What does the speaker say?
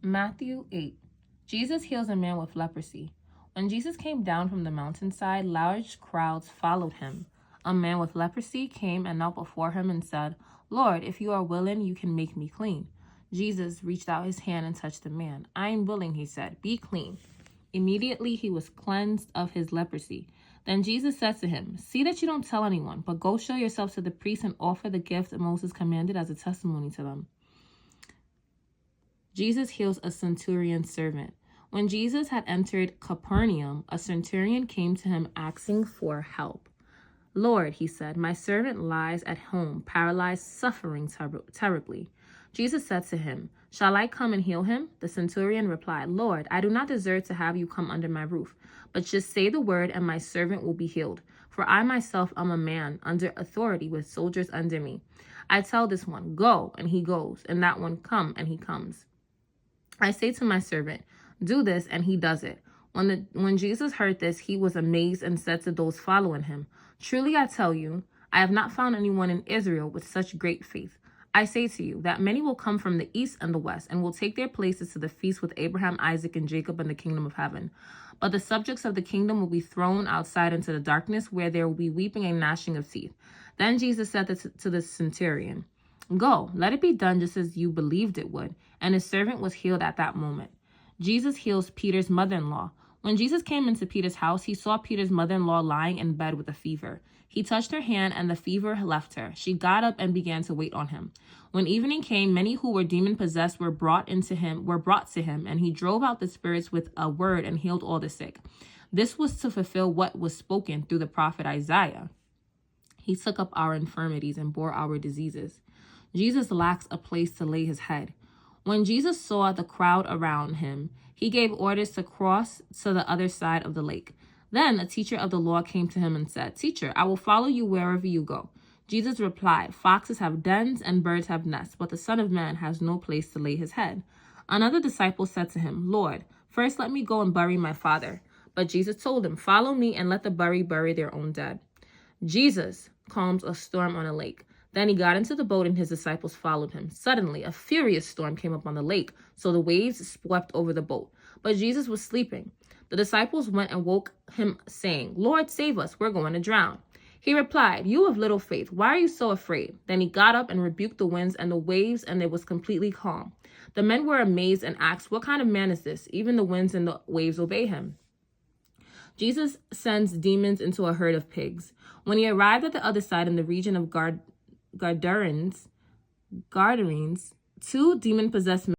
Matthew 8. Jesus heals a man with leprosy. When Jesus came down from the mountainside, large crowds followed him. A man with leprosy came and knelt before him and said, "Lord, if you are willing, you can make me clean." Jesus reached out his hand and touched the man. "I am willing," he said. "Be clean." Immediately he was cleansed of his leprosy. Then Jesus said to him, "See that you don't tell anyone, but go show yourself to the priest and offer the gift that Moses commanded as a testimony to them." Jesus heals a centurion's servant. When Jesus had entered Capernaum, a centurion came to him asking for help. "Lord," he said, "my servant lies at home, paralyzed, suffering terribly." Jesus said to him, "Shall I come and heal him?" The centurion replied, "Lord, I do not deserve to have you come under my roof, but just say the word and my servant will be healed. For I myself am a man under authority with soldiers under me. I tell this one, 'Go,' and he goes, and that one, 'Come,' and he comes. I say to my servant, 'Do this,' and he does it." When Jesus heard this, he was amazed and said to those following him, "Truly I tell you, I have not found anyone in Israel with such great faith. I say to you that many will come from the east and the west and will take their places to the feast with Abraham, Isaac, and Jacob in the kingdom of heaven. But the subjects of the kingdom will be thrown outside into the darkness, where there will be weeping and gnashing of teeth." Then Jesus said to the centurion, "Go, let it be done just as you believed it would." And his servant was healed at that moment. Jesus heals Peter's mother-in-law. When Jesus came into Peter's house, he saw Peter's mother-in-law lying in bed with a fever. He touched her hand, and the fever left her. She got up and began to wait on him. When evening came, many who were demon-possessed were brought to him, and he drove out the spirits with a word and healed all the sick. This was to fulfill what was spoken through the prophet Isaiah. He took up our infirmities and bore our diseases. Jesus lacks a place to lay his head. When Jesus saw the crowd around him, he gave orders to cross to the other side of the lake. Then a teacher of the law came to him and said, "Teacher, I will follow you wherever you go." Jesus replied, "Foxes have dens and birds have nests, but the Son of Man has no place to lay his head." Another disciple said to him, "Lord, first let me go and bury my father." But Jesus told him, "Follow me and let the bury their own dead." Jesus calms a storm on a lake. Then he got into the boat and his disciples followed him. Suddenly, a furious storm came up on the lake, so the waves swept over the boat. But Jesus was sleeping. The disciples went and woke him, saying, "Lord, save us, we're going to drown." He replied, "You of little faith, why are you so afraid?" Then he got up and rebuked the winds and the waves, and it was completely calm. The men were amazed and asked, "What kind of man is this? Even the winds and the waves obey him." Jesus sends demons into a herd of pigs. When he arrived at the other side in the region of Gadarenes, 2 demon-possessed